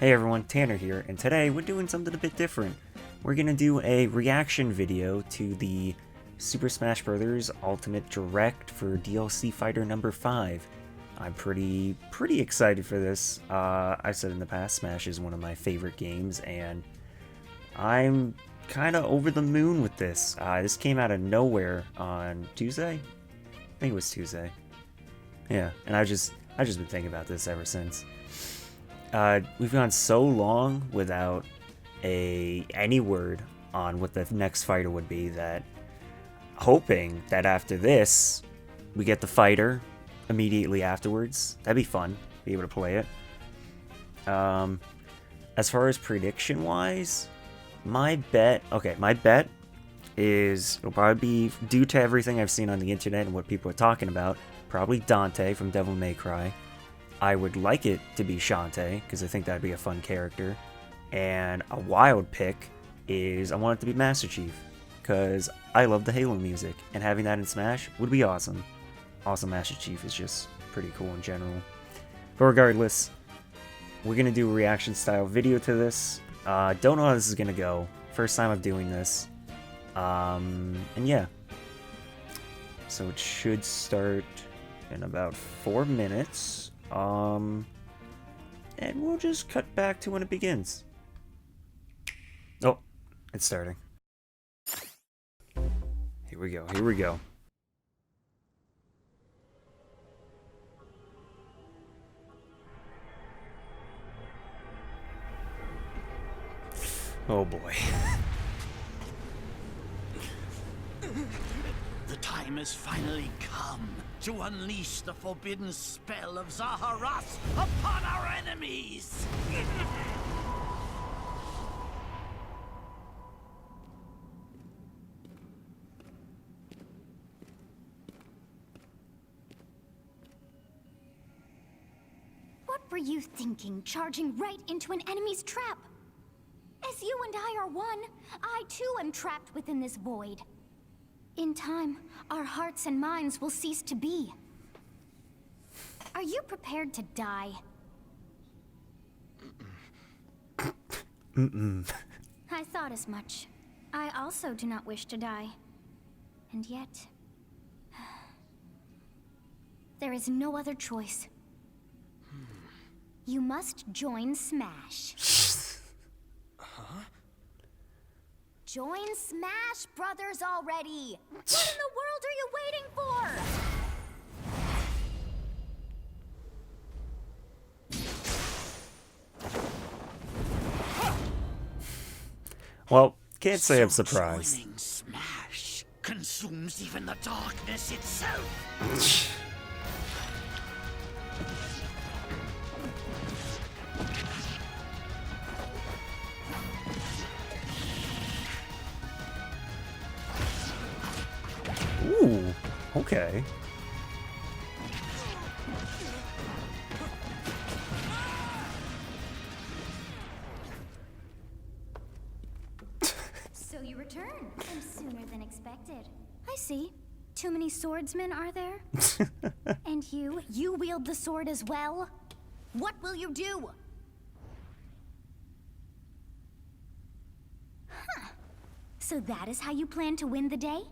Hey everyone, Tanner here, and today we're doing something a bit different. We're gonna do a reaction video to the Super Smash Bros. Ultimate Direct for DLC Fighter number 5. I'm pretty excited for this. I've said in the past, Smash is one of my favorite games, and I'm kind of over the moon with this. This came out of nowhere on Tuesday? I think it was Tuesday. Yeah, and I've just been thinking about this ever since. We've gone so long without any word on what the next fighter would be that hoping that after this we get the fighter immediately afterwards. That'd be fun, be able to play it. As far as prediction wise, my bet is it'll probably be, due to everything I've seen on the internet and what people are talking about, probably Dante from Devil May Cry. I would like it to be Shantae, because I think that'd be a fun character. And a wild pick is I want it to be Master Chief, because I love the Halo music, and having that in Smash would be awesome. Also, Master Chief is just pretty cool in general. But regardless, we're going to do a reaction style video to this. Don't know how this is going to go. First time I'm doing this. And yeah. So it should start in about 4 minutes. And we'll just cut back to when it begins. Oh, it's starting. Here we go. Oh boy. The time has finally come to unleash the forbidden spell of Zaharas upon our enemies! What were you thinking, charging right into an enemy's trap? As you and I are one, I too am trapped within this void. In time, our hearts and minds will cease to be. Are you prepared to die? I thought as much. I also do not wish to die. And yet... there is no other choice. You must join Smash. Join Smash Brothers already! What in the world are you waiting for? Well, can't say I'm surprised. Joining Smash consumes even the darkness itself. Ooh, okay. So you return, and sooner than expected. I see. Too many swordsmen, are there? And you wield the sword as well? What will you do? Huh. So that is how you plan to win the day?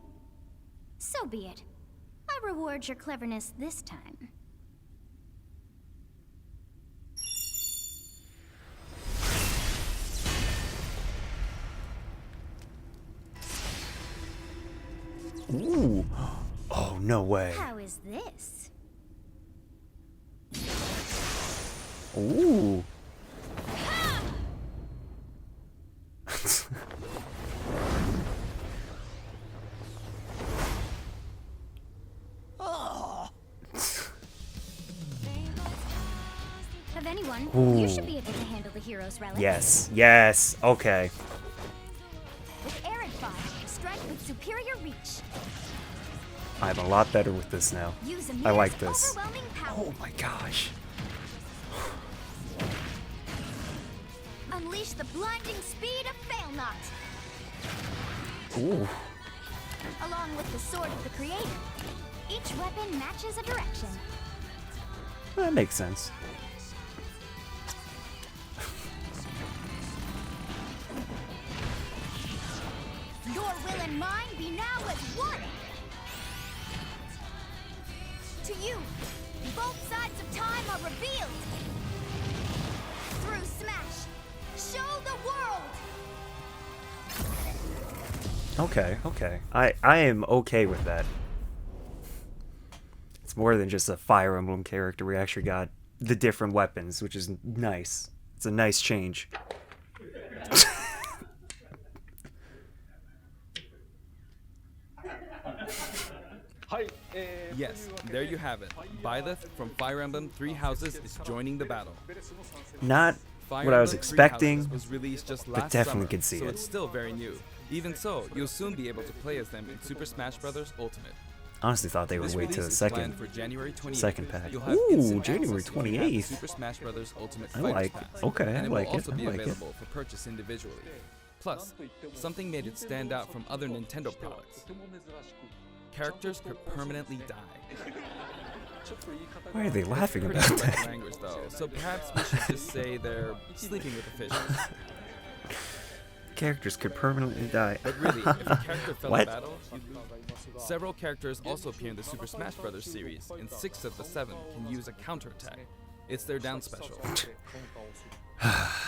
So be it. I reward your cleverness this time. Ooh. Oh, no way. How is this? Ooh. Of anyone, Ooh. you should be able to handle the hero's relic. Yes, okay. With Arid Fire, strike with superior reach. I'm a lot better with this now. Use I like Amir's this. overwhelming power. Oh my gosh. Unleash the blinding speed of Failnaught. Ooh. Along with the sword of the creator, each weapon matches a direction. That makes sense. and mine be now as one! To you, both sides of time are revealed! Through Smash, show the world! Okay, okay. I am okay with that. It's more than just a Fire Emblem character. We actually got the different weapons, which is nice. It's a nice change. Yes, there you have it. Byleth from Fire Emblem Three Houses is joining the battle. Not Fire what I was Emblem Three expecting, Houses was released just but last definitely summer, could see so it. it's still very new. Even so, you'll soon be able to play as them in Super Smash Bros. Ultimate. Honestly thought they would This wait till the release is planned second. for January 28th. Second pack. You'll have Ooh, instant January access if you have the 28th. Super Smash Bros. Ultimate I Fighters like Pass, it. Okay, and I it like will it. also I be like it. available for purchase individually. Plus, something made it stand out from other Nintendo products. Characters could permanently die. Why are they laughing Pretty about polite that? language though, so perhaps we should just say they're sleeping with the fishes. Characters could permanently die. But really, if a character fell in What? battle, you'd lose. Several characters also appear in the Super Smash Bros. Series, and 6 of the 7 can use a counterattack. It's their down special.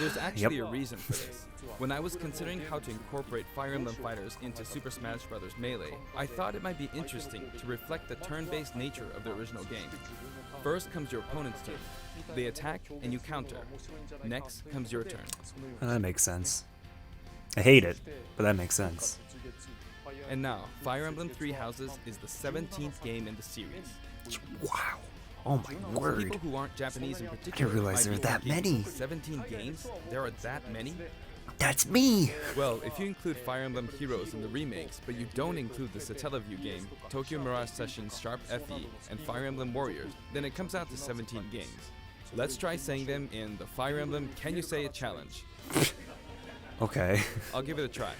There's actually a reason for this. When I was considering how to incorporate Fire Emblem fighters into Super Smash Bros. Melee, I thought it might be interesting to reflect the turn-based nature of the original game. First comes your opponent's turn. They attack and you counter. Next comes your turn. Well, that makes sense. I hate it, but that makes sense. And now, Fire Emblem Three Houses is the 17th game in the series. Wow. Oh my word. People who aren't Japanese in particular realize might there are be that thinking, many. 17 games? There are that many? That's me! Well, if you include Fire Emblem Heroes in the remakes, but you don't include the Satellaview game, Tokyo Mirage Sessions Sharp FE, and Fire Emblem Warriors, then it comes out to 17 games. Let's try saying them in the Fire Emblem Can You Say It challenge. Okay. I'll give it a try.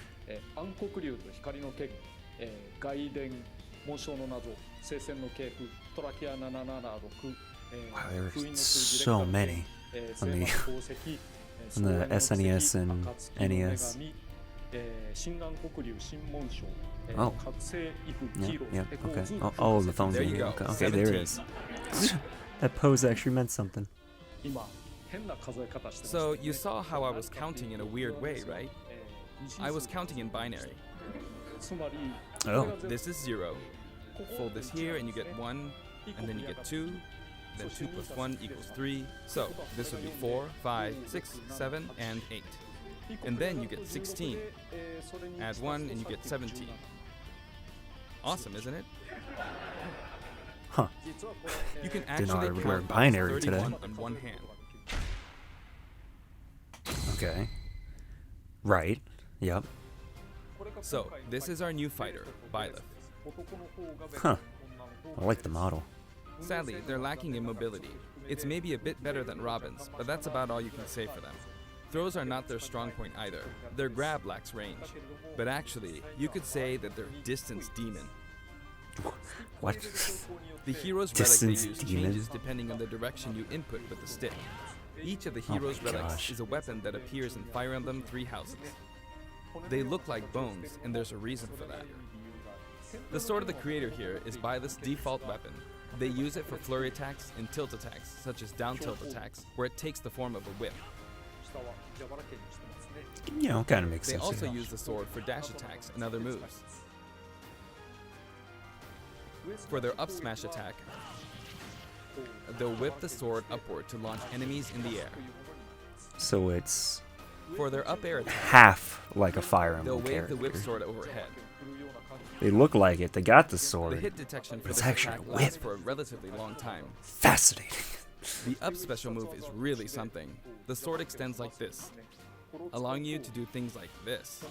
暗黒竜と光の剣、外伝、紋章の謎、聖戦の系譜、トラキア776、 Wow, there 封印 are の数字 so レクタ many 聖 on 魔 the の宝石、 on the SNES and 暁の女 NES. 神、新暗黒竜新紋章、 Oh. 覚醒イフ Yeah, ヒーロ yeah, ーエコ okay. ーズ Oh, the phone's There in you here. go. Okay, there it 17. is. That pose actually meant something. 今変な数え方してます So, you saw how I was counting in a weird way, right? I was counting in binary. つまり Oh. This is 0. Fold this here and you get 1, and then you get 2, then 2 plus 1 equals 3. So, this would be 4, 5, 6, 7, and 8. And then you get 16. Add 1 and you get 17. Awesome, isn't it? Huh. You can Didn't know actually I would count learn up to binary 31 today. on one hand. Okay. Right. Yep. So, this is our new fighter, Byleth. Huh. I like the model. Sadly, they're lacking in mobility. It's maybe a bit better than Robin's, but that's about all you can say for them. Throws are not their strong point either. Their grab lacks range. But actually, you could say that they're distance demon. What? The hero's relic they Distance use demon? changes depending on the direction you input with the stick. Each of the hero's my relics gosh. is a weapon that appears in Fire Emblem Three Houses. They look like bones, and there's a reason for that. The sword of the creator here is Byleth's default weapon. They use it for flurry attacks and tilt attacks, such as down tilt attacks, where it takes the form of a whip. 下は柔らけにしてますね You know, kind of makes They sense. also yeah. use the sword for dash attacks and other moves. For their up smash attack, they'll whip the sword upward to launch enemies in the air. So it's For their up air attack, half like a Fire they'll Emblem wave the whip character. sword overhead. They look like it. They got the The sword. hit detection for It's this actually attack a lasts whip. for a relatively long time. Fascinating. The up special move is really something. The sword extends like this, allowing you to do things like this.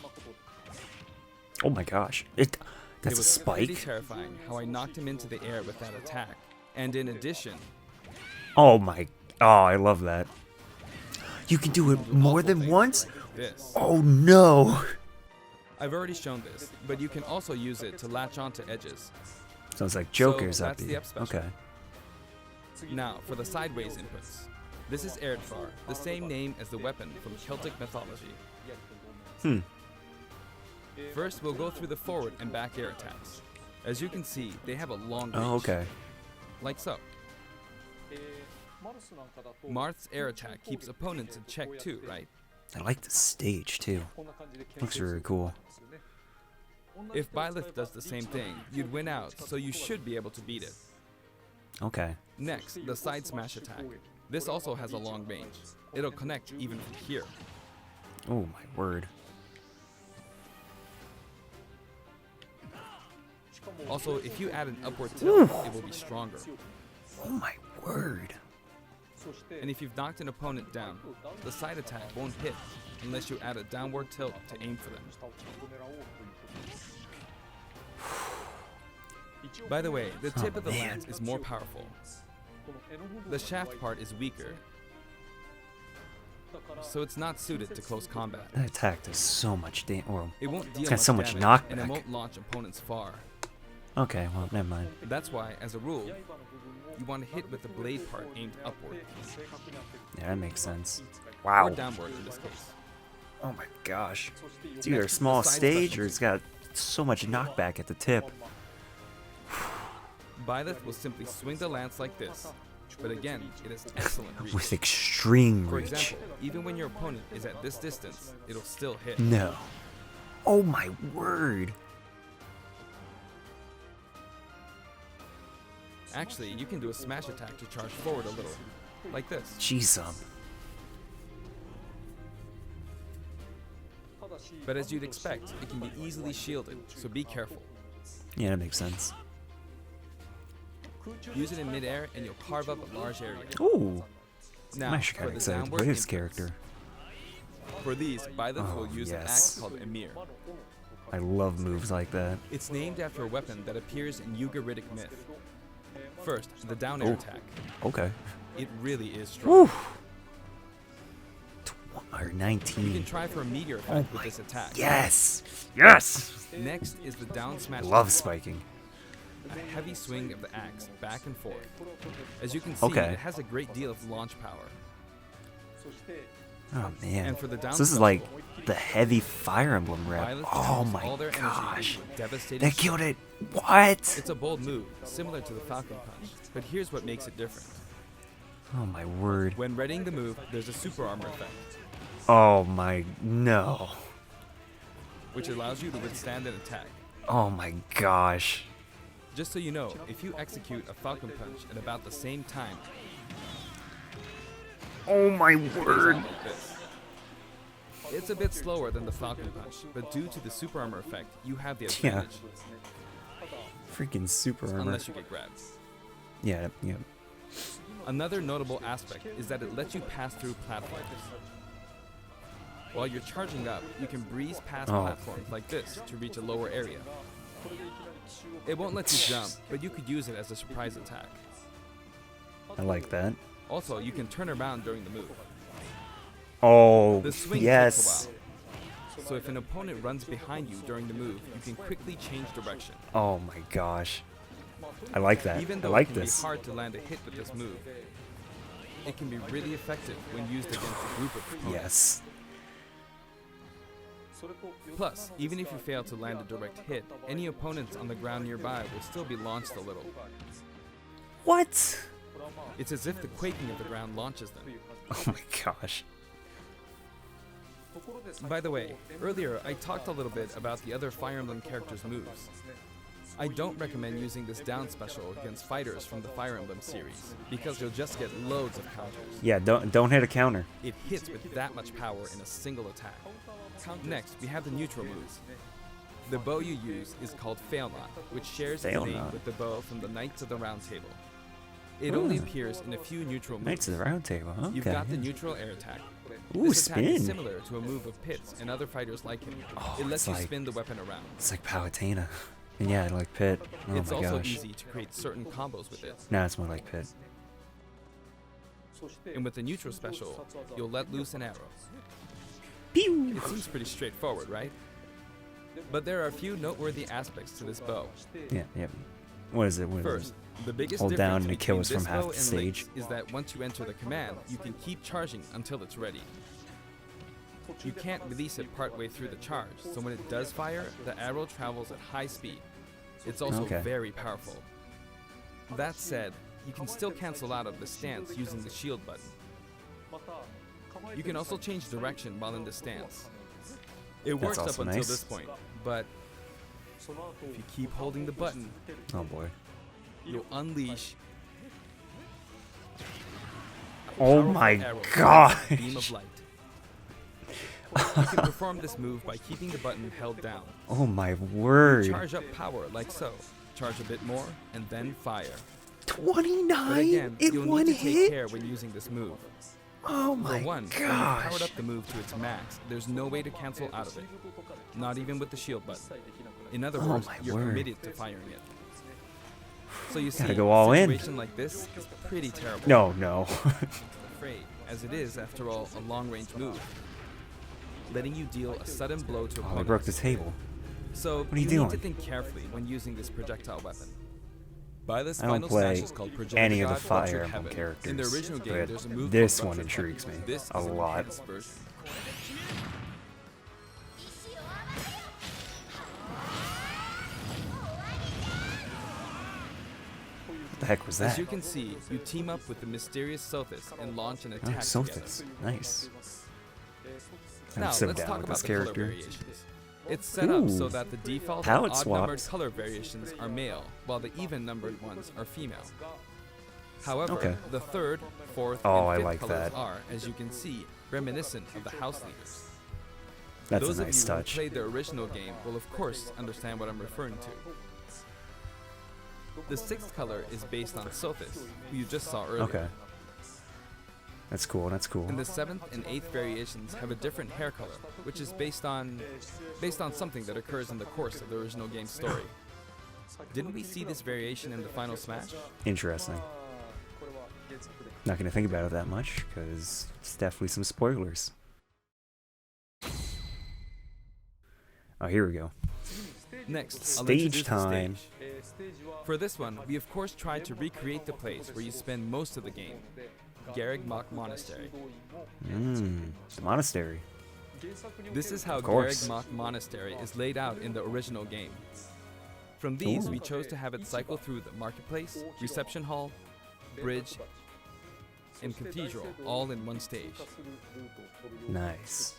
Oh my gosh. That's It a was pretty spike? terrifying how I knocked him into the air with that attack. And in addition, Oh my. Oh, I love that. You can do it more awful than things once? like this. Oh no. I've already shown this, but you can also use it to latch onto edges. Sounds like Joker's So up that's the here. up special. Okay. Now, for the sideways inputs. This is Erdfar, the same name as the weapon from Celtic mythology. Hmm. First, we'll go through the forward and back air attacks. As you can see, they have a long range. Oh, okay. Like so. Marth's air attack keeps opponents in check too, right? I like the stage too. Looks really cool. If Byleth does the same thing, you'd win out, so you should be able to beat it. Okay. Next, the side smash attack. This also has a long range. It'll connect even from here. Oh my word. Also, if you add an upward tilt, it will be stronger. Oh my word. And if you've knocked an opponent down, the side attack won't hit unless you add a downward tilt to aim for them. By the way, the tip of the lance is more powerful. The shaft part is weaker, so it's not suited to close combat. That attack does so much damage. Well, It won't deal it's got so much damage, and it knockback. won't launch opponents far. Okay, well, never mind. That's why, as a rule, you want to hit with the blade part aimed upward, Yeah, that makes sense. or Wow. downward in this case. Oh my gosh. It's either a small stage or it's got so much knockback at the tip. Byleth will simply swing the lance like this, but again, it has excellent reach. With extreme For reach. example, even when your opponent is at this distance, it'll still hit. No. Oh my word. Actually, you can do a smash attack to charge forward a little, like this. Jeez, But as you'd expect, it can be easily shielded, so be careful. Yeah, that makes sense. Use it in midair and you'll carve up a large area. Ooh. Now, I'm actually for kind of the excited to downward play this impacts. character. For these, Byleth Oh, will use an yes. axe called Emir. I love moves like that. It's named after a weapon that appears in Ugaritic myth. First, the down air Oh. attack. Okay. It really is strong. Woo. Or You can 19. try for a meteor effect Oh with my. this attack. Yes. Yes. Next is the down smash. Love attack, spiking. a heavy swing of the axe back and forth. As you can see, Okay. it has a great deal of launch power. Oh man. And for the down So this is special, like the heavy Fire Emblem rep. Byleth Oh channels my all their gosh. energy into a devastating They killed it. What? It's a bold move, similar to the Falcon Punch, but here's what makes it different. Oh my word. When readying the move, there's a super armor effect, Oh my no. which allows you to withstand an attack. Oh my gosh. Just so you know, if you execute a Falcon Punch at about the same time, Oh my it plays word. out like this. It's a bit slower than the Falcon Punch, but due to the super armor effect, you have the Yeah. advantage, Freaking super armor. unless you get grabbed. Yeah, yeah. Another notable aspect is that it lets you pass through platforms. While you're charging up, you can breeze past Oh. platforms like this to reach a lower area. It won't let you jump, but you could use it as a surprise attack. I like that. Also, you can turn around during the move. Oh, The swing yes. takes a while. So if an opponent runs behind you during the move, you can quickly change direction. Oh my gosh. I like that. Even I though like it can this. be hard to land a hit with this move, it can be really effective when used against a group of opponents. Yes. Plus, even if you fail to land a direct hit, any opponents on the ground nearby will still be launched a little. What? It's as if the quaking of the ground launches them. Oh my gosh. By the way, earlier I talked a little bit about the other Fire Emblem characters' moves. I don't recommend using this down special against fighters from the Fire Emblem series, because you'll just get loads of counters. Yeah, don't hit a counter. It hits with that much power in a single attack. Next, we have the neutral moves. The bow you use is called Failnaught, which shares its name Failnaught. with the bow from the Knights of the Round Table. It only appears in a few neutral moves. Knights of the Round Table. Okay. You've got the neutral air attack. Ooh, This attack is spin. similar to a move of Pit's and other fighters like him. Oh, It lets it's you like- spin the weapon around. It's like Palutena. And yeah, I like Pit. Oh It's my also gosh. easy to create certain combos with it. Nah, it's more like Pit. And with the neutral special, you'll let loose an arrow. Pew! It seems pretty straightforward, right? But there are a few noteworthy aspects to this bow. Yeah, yeah. What is it? What is First, it? the biggest Hold down difference and it kills between from this half bow the and stage. Link's is that once you enter the command, you can keep charging until it's ready. You can't release it partway through the charge, so when it does fire, the arrow travels at high speed. It's also Okay. very powerful. That said, you can still cancel out of the stance using the shield button. You can also change direction while in the stance. It works up also until nice. this point, but if you keep holding the button, Oh boy. you'll unleash a Oh powerful my arrow with a gosh. beam of light. You can perform this move by keeping the button held down. Oh my word. Charge up power like so. Charge a bit more, and then fire. 29 But again, in you'll one need to take hit? care when using this move. Oh For my one, when you've gosh. powered up the move to its max, there's no way to cancel out of it. Not even with the shield button. In other Oh words, my you're word. committed to firing it. So you see, Gotta go all a in. situation like this is pretty terrible. No, no. Afraid, as it is, after all, a long-range move, letting you deal a sudden blow to Oh, I opponents. broke the table. So What are you need to doing? think carefully when using this projectile weapon. Byleth's I don't final play smash is called Projectile any of the God Fire Ruptured Emblem Heaven. characters, In the original game, but there's a move this called one Ruptured intrigues Heaven. me This a is an lot. enhanced version. What the heck was As that? you can see, you team up with the mysterious Sothis and launch an Oh, attack Sophis. together. Nice. Now, I'm so let's down talk with about this the color character. variations. It's set up so Ooh. that the default Palette odd-numbered swaps. color variations are male, while the even-numbered ones are female. However, Okay. the third, fourth, Oh, I and fifth like colors that. are, as you can see, reminiscent of the house leaders. That's Those a of nice you touch. who played the original game will of course understand what I'm referring to. The sixth color is based on Sothis, who you just saw earlier. Okay. That's cool, that's cool. And the seventh and eighth variations have a different hair color, which is based on something that occurs in the course of the original game's story. Didn't we see this variation in the final Smash? Interesting. Not gonna think about it that much, because it's definitely some spoilers. Oh, here we go. Next, I'll Stage introduce the time. stage. For this one, we of course tried to recreate the place where you spend most of the game, Garreg Mach Monastery. The monastery. This is how Of course. Garreg Mach Monastery is laid out in the original game. From these, Ooh. we chose to have it cycle through the marketplace, reception hall, bridge, and cathedral, all in one stage. Nice.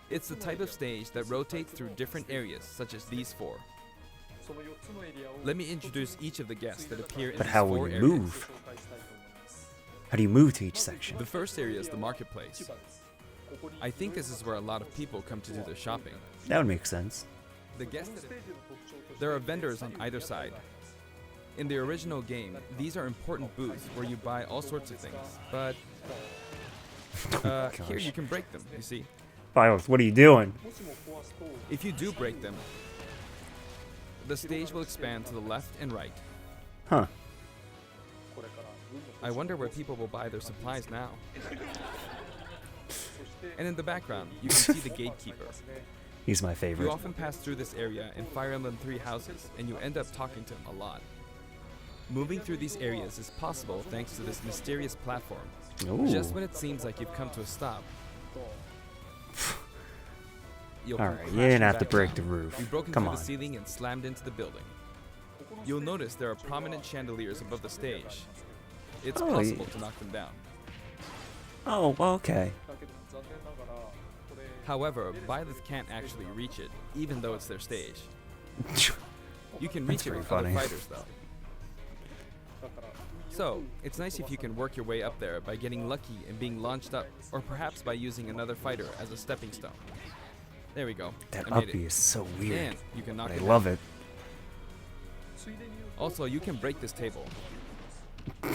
It's the type of stage that rotates through different areas, such as these four. Let me introduce each of the guests that appear in But these how four will you areas. move? How do you move to each section? The first area is the marketplace. I think this is where a lot of people come to do their shopping. That would make sense. The guest There are vendors on either side. In the original game, these are important booths where you buy all sorts of things, but here Gosh. you can break them, you see. Byleth, what are you doing? If you do break them, the stage will expand to the left and right. Huh. I wonder where people will buy their supplies now. And in the background, you can see the gatekeeper. He's my You favorite. often pass through this area in Fire Emblem 3 houses, and you end up talking to him a lot. Moving through these areas is possible thanks to this mysterious platform. Ooh. Just when it seems like you've come to a stop, you'll come Alright, you crashing didn't have to back break down. the roof. You've broken Come through on. the ceiling and slammed into the building. You'll notice there are prominent chandeliers above the stage. It's Oh, possible to knock them down. Oh, well, okay. However, Byleth can't actually reach it, even though it's their stage. You can reach it pretty with other funny. fighters, though. So, it's nice if you can work your way up there by getting lucky and being launched up, or perhaps by using another fighter as a stepping stone. There we go. That I made uppie it. is so weird. And you can knock But I it love down. it. Also, you can break this table.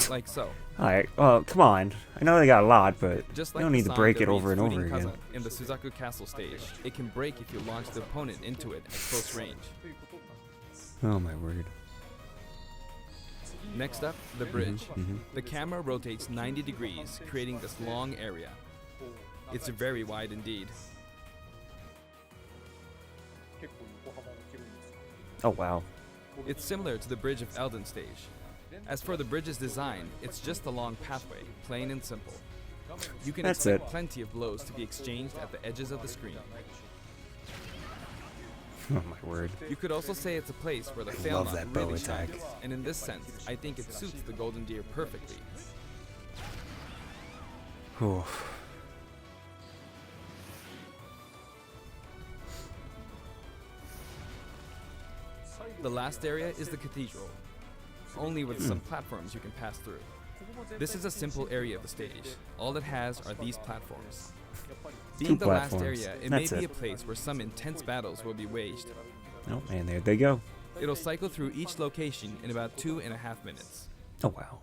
Like so. Alright, well, come on. I know they got a lot, but Just you like don't the need to sign break that it over reads and over Fudin again. Kaza in the Suzaku Castle stage. It can break if you launch the opponent into it at close range. Oh my word. Next up, the bridge. Mhm. The camera rotates 90 degrees, creating this long area. It's very wide indeed. Oh wow. It's similar to the bridge of Elden stage. As for the bridge's design, it's just a long pathway, plain and simple. You can That's expect it. plenty of blows to be exchanged at the edges of the screen. Oh my word. You could also say it's a place where the love Failnaught that bow really attack. shines, and in this sense, I think it suits the Golden Deer perfectly. Whew. The last area is the Cathedral, only with some platforms you can pass through. This is a simple area of the stage. All it has are these platforms. Being the last platforms. area, it That's may be it. a place where some intense battles will be waged. Oh, and there they go. It'll cycle through each location in about 2.5 minutes. Oh, wow.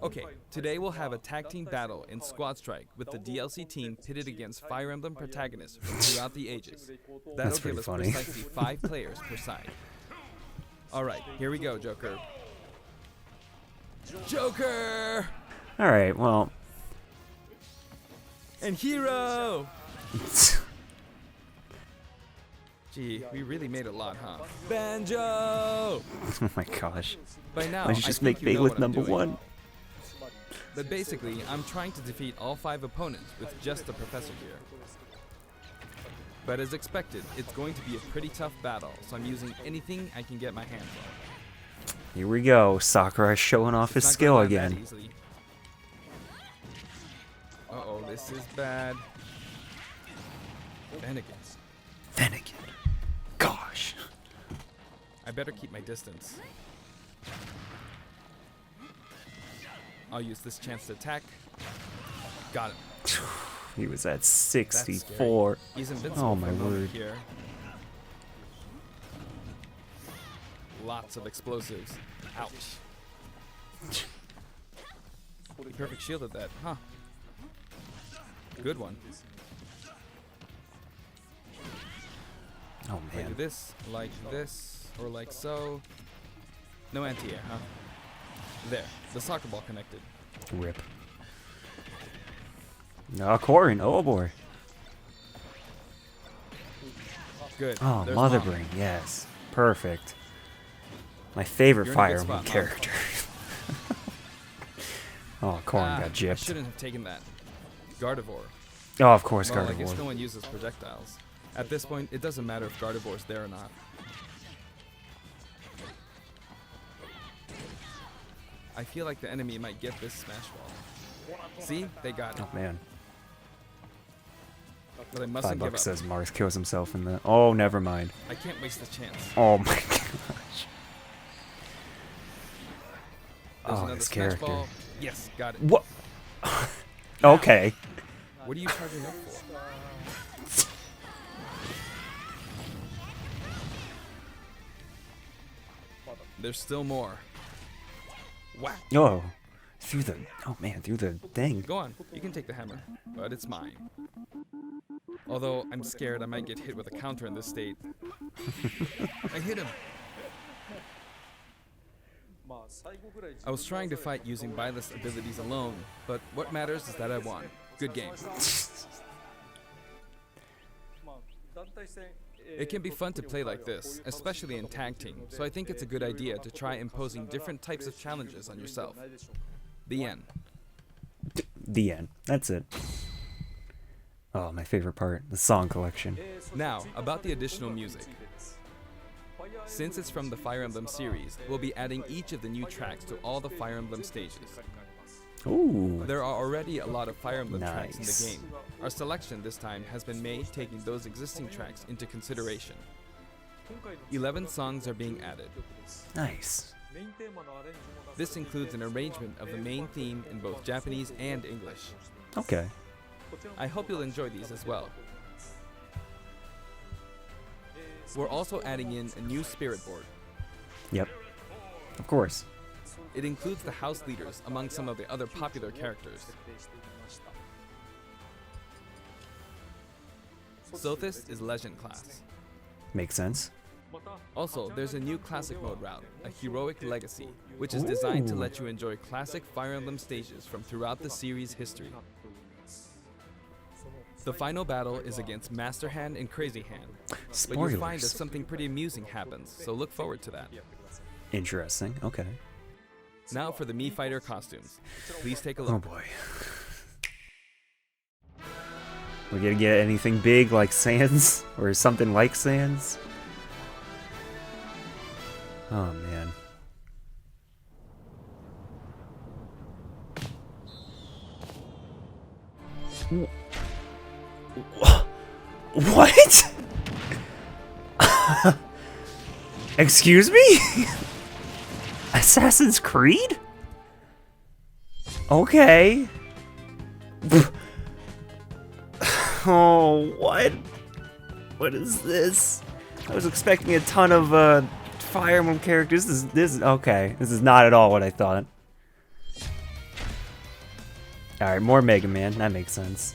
Okay, today we'll have a tag team battle in Squad Strike with the DLC team pitted against Fire Emblem protagonists from throughout the ages. That'll That's give pretty us funny. precisely 5 players per side. Alright, here we go, Joker. Joker! Alright, well. And Hero! Gee, we really made a lot, huh? Banjo! Oh my gosh. By now, Let's just I think make you know what Byleth I'm number doing. 1. But basically, I'm trying to defeat all 5 opponents with just the Professor here. But as expected, it's going to be a pretty tough battle, so I'm using anything I can get my hands on. Here we go. Sakurai showing off his It's not skill going down that again. easily. Uh-oh, this is bad. Finnegan. Finnegan. Gosh. I better keep my distance. I'll use this chance to attack. Got him. He was at That's 64. scary. He's invincible Oh for my a moment word. here. Lots of explosives. Ouch. He perfect shielded that, huh? Good one. Oh If I do man. this, or like so. No anti-air, huh? There, the soccer ball connected. Rip. No, Corin. Oh boy. Good. Oh, There's Mother Mom. Brain. Yes. Perfect. My favorite You're in a Fire good Emblem spot, huh? character. Oh, Corin Ah, got I gypped. shouldn't have taken that. Gardevoir. Oh, of course, Well, I guess Gardevoir. no one uses projectiles. At this point, it doesn't matter if Gardevoir's there or not. I feel like the enemy might get this smash ball. See? They got it. Oh man. But I mustn't give $5 up. says Marth kills himself in the. Oh, never mind. I can't waste this chance. Oh my gosh. There's Oh, another this smash character. ball. Yes, got it. What? Okay. What are you charging up for? There's still more. Whack. Oh, through the. Oh man, through the thing. Go on, you can take the hammer, but it's mine. Although I'm scared I might get hit with a counter in this state. I hit him. I was trying to fight using Byleth's abilities alone, but what matters is that I won. Good game. It can be fun to play like this, especially in tag team, so I think it's a good idea to try imposing different types of challenges on yourself. The end. The end. That's it. Oh, my favorite part, the song collection. Now, about the additional music. Since it's from the Fire Emblem series, we'll be adding each of the new tracks to all the Fire Emblem stages. Ooh. There are already a lot of Fire Emblem tracks in Nice. the game. Our selection this time has been made taking those existing tracks into consideration. 11 songs are being added. Nice. This includes an arrangement of the main theme in both Japanese and English. Okay. I hope you'll enjoy these as well. We're also adding in a new spirit board. Yep. Of course. It includes the house leaders among some of the other popular characters. Sothis is Legend class. Makes sense. Also, there's a new classic mode route, a heroic legacy, which is designed to Ooh. let you enjoy classic Fire Emblem stages from throughout the series' history. The final battle is against Master Hand and Crazy Hand, but you'll find that Spoilers. something pretty amusing happens, so look forward to that. Interesting. Okay. Now for the Mii Fighter costumes. Please take a Oh look. boy. We're gonna get anything big like Sans or something like Sans? Oh man. What? Excuse me? Assassin's Creed? Okay. Oh, what? What is this? I was expecting a ton of Fire Emblem characters. This is okay. This is not at all what I thought. All right, more Mega Man. That makes sense.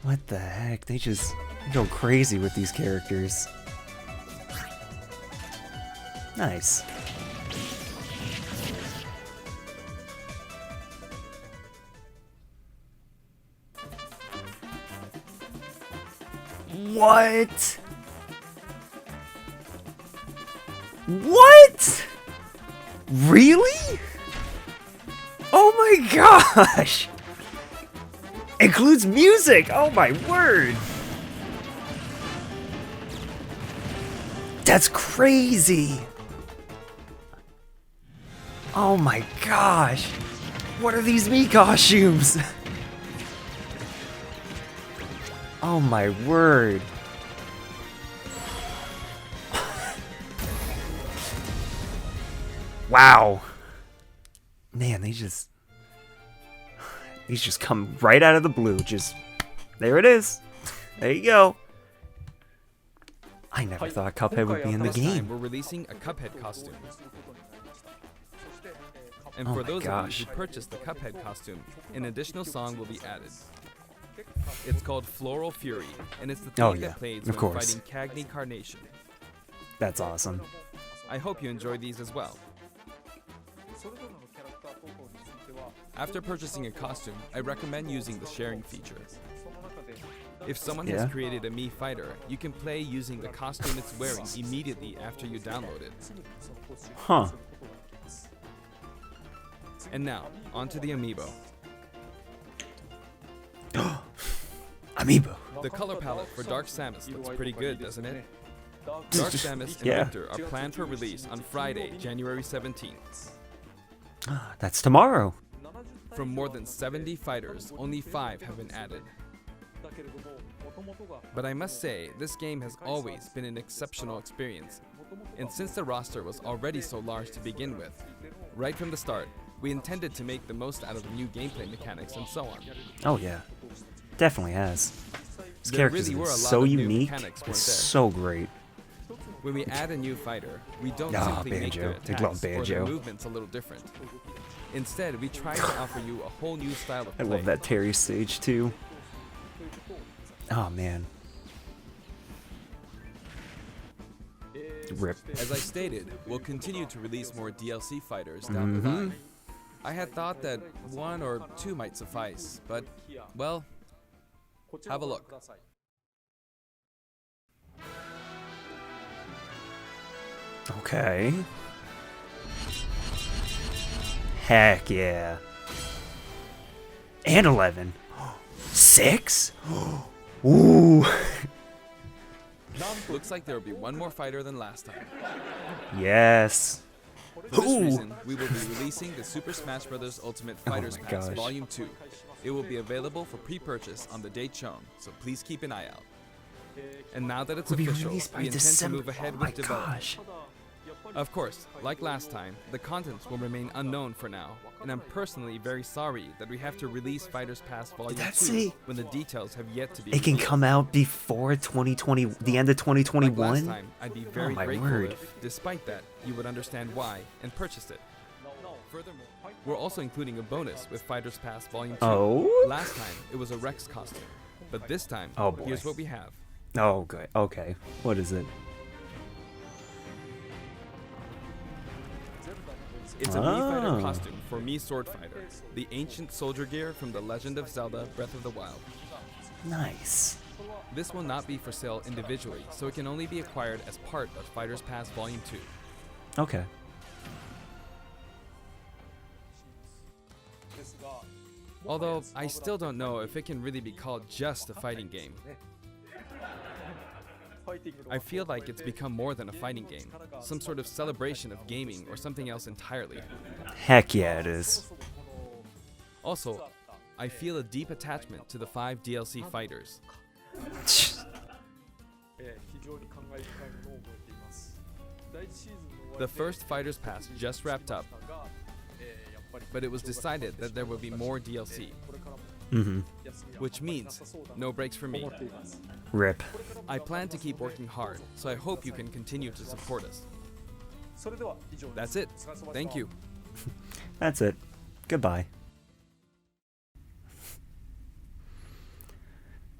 What the heck? They go crazy with these characters. Nice. What? What? Really? Oh my gosh! Includes music! Oh my word! That's crazy! Oh my gosh! What are these Mii costumes? Oh my word! Wow! Man, these just come right out of the blue. Just there it is. There you go. I never thought Cuphead would be in the This time game. we're releasing a Cuphead costume. And Oh for my those gosh. of you who purchased the Cuphead costume, an additional song will be added. It's called Floral Fury, and it's the theme Oh, yeah, that plays of when course. fighting Cagney Carnation. That's awesome. I hope you enjoy these as well. After purchasing a costume, I recommend using the sharing feature. If someone Yeah. has created a Mii Fighter, you can play using the costume it's wearing immediately after you download it. Huh. And now, onto the amiibo. Amiibo. The color palette for Dark Samus looks pretty good, doesn't it? Dark Samus and Yeah. Victor are planned for release on Friday, January 17th. That's tomorrow. From more than 70 fighters, only 5 have been added. But I must say, this game has always been an exceptional experience. And since the roster was already so large to begin with, right from the start, we intended to make the most out of the new gameplay mechanics and so on. Oh yeah. Definitely has. These There characters really are were a lot so of new unique. mechanics, weren't It's there? so great. When we add a new fighter, we don't Ah, simply make Banjo. their I attacks love or their Banjo. movements a little different. Instead, we try to offer you a whole new style of I play. love that Terry stage too. Oh man. Rip. As I stated, we'll continue to release more DLC fighters down the line. I had thought that 1 or 2 might suffice, but, well, have a look. Okay. Heck yeah. And 11. 6? Ooh. Looks like there will be one more fighter than last time. Yes. For this Ooh. reason, we will be releasing the Super Smash Bros. Ultimate Fighters my Pass gosh. Volume 2. It will be available for pre-purchase on the date shown, so please keep an eye out. And now that it's Will be official, released by we intend December. to move ahead Oh my with development. gosh. Of course, like last time, the contents will remain unknown for now, and I'm personally very sorry that we have to release Fighters Pass Volume 2 that say when the details have yet to be It can revealed. come out before 2020, the end of Like 2021? last time, I'd be very my grateful word. if, despite that, you would understand why and purchase it. Furthermore, we're also including a bonus with Fighters Pass Volume 2. Oh? Last time, it was a Rex costume, but this time, Oh, boy. here's what we have. Oh, good. Okay. What is it? It's a Mii Fighter Oh. costume for Mii Sword Fighter, the ancient soldier gear from The Legend of Zelda Breath of the Wild. Nice. This will not be for sale individually, so it can only be acquired as part of Fighters Pass Volume 2. Okay. Although, I still don't know if it can really be called just a fighting game. I feel like it's become more than a fighting game, some sort of celebration of gaming or something else entirely. Heck yeah, it is. Also, I feel a deep attachment to the 5 DLC fighters. The first Fighters Pass just wrapped up, but it was decided that there will be more DLC. Which means no breaks for me. Rip. I plan to keep working hard, so I hope you can continue to support us. That's it. Thank you. That's it. Goodbye.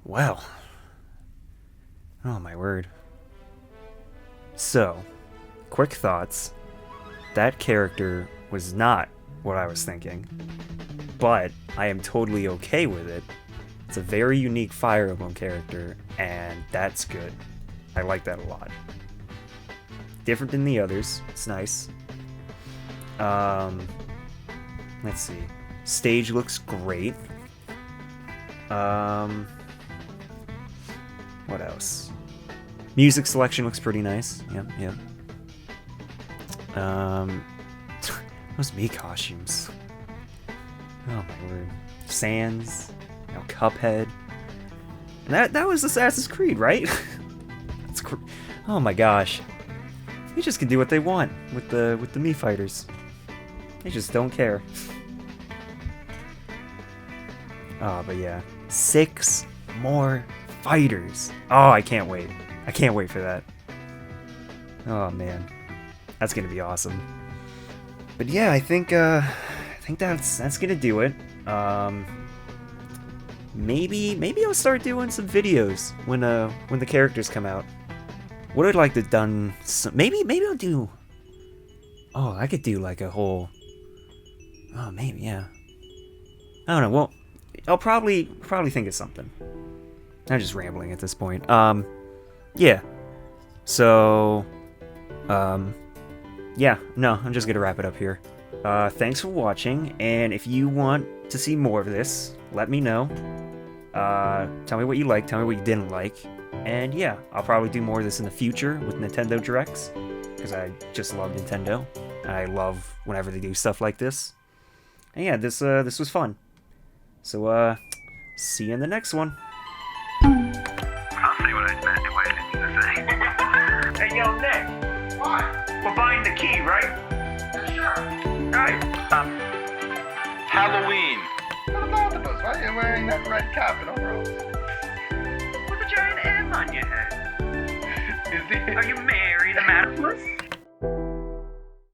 Well. Oh my word. So, quick thoughts. That character was not what I was thinking, but I am totally okay with it. It's a very unique Fire Emblem character, and that's good. I like that a lot. Different than the others. It's nice. Let's see. Stage looks great. What else? Music selection looks pretty nice. Yep. Those Mii Costumes. Oh my word. Sans. Cuphead. And that was Assassin's Creed, right? Oh my gosh. They just can do what they want with the Mii fighters. They just don't care. Oh, but yeah. 6 more fighters. Oh, I can't wait. I can't wait for that. Oh man. That's gonna be awesome. But yeah, I think that's gonna do it. Maybe I'll start doing some videos when the characters come out. What I'd like to done maybe I'll do. Oh, I could do like a whole. Oh, maybe yeah. I don't know. Well, I'll probably think of something. I'm just rambling at this point. Yeah. So, yeah. No, I'm just gonna wrap it up here. Thanks for watching, and if you want to see more of this, let me know. Tell me what you liked, tell me what you didn't like, and yeah, I'll probably do more of this in the future with Nintendo Directs, because I just love Nintendo, and I love whenever they do stuff like this. And yeah, this was fun. So, see you in the next one. I'll see what I spent waiting to say. Hey, yo, Nick. What? We're buying the key, right? Sure. Right. Halloween. For the both of us, why are you wearing that red carpet overalls? With a giant M on your head. Are you married, Maximus?